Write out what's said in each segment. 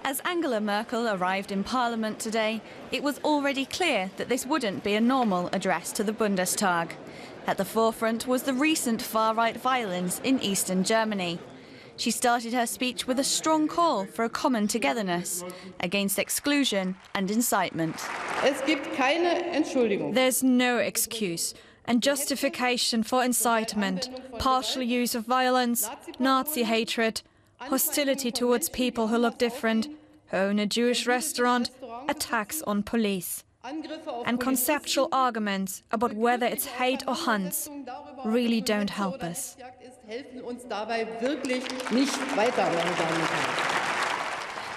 As Angela Merkel arrived in Parliament today, it was already clear that this wouldn't be a normal address to the Bundestag. At the forefront was the recent far-right violence in eastern Germany. She started her speech with a strong call for a common togetherness against exclusion and incitement. There's no excuse and justification for incitement, partial use of violence, Nazi hatred, hostility towards people who look different, who own a Jewish restaurant, attacks on police. And conceptual arguments about whether it's hate or hunts really don't help us.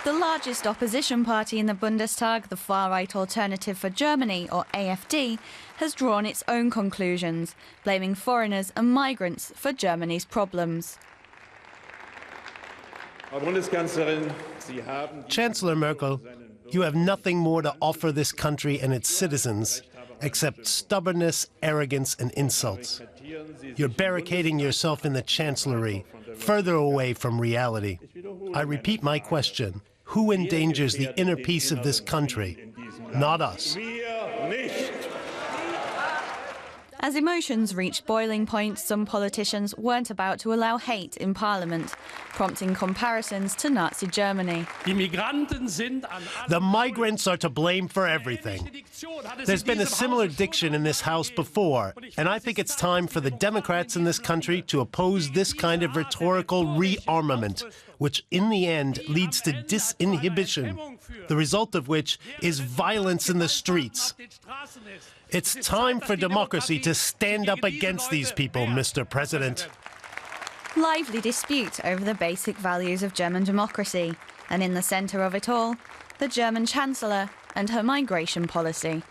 The largest opposition party in the Bundestag, the far-right Alternative for Germany, or AfD, has drawn its own conclusions, blaming foreigners and migrants for Germany's problems. Chancellor Merkel, you have nothing more to offer this country and its citizens except stubbornness, arrogance and insults. You're barricading yourself in the Chancellery, further away from reality. I repeat my question. Who endangers the inner peace of this country? Not us. As emotions reached boiling point, some politicians weren't about to allow hate in Parliament, prompting comparisons to Nazi Germany. The migrants are to blame for everything. There's been a similar diction in this House before, and I think it's time for the Democrats in this country to oppose this kind of rhetorical rearmament, which in the end leads to disinhibition, the result of which is violence in the streets. It's time for democracy to stand up against these people, Mr. President. Lively dispute over the basic values of German democracy, and in the centre of it all, the German Chancellor and her migration policy.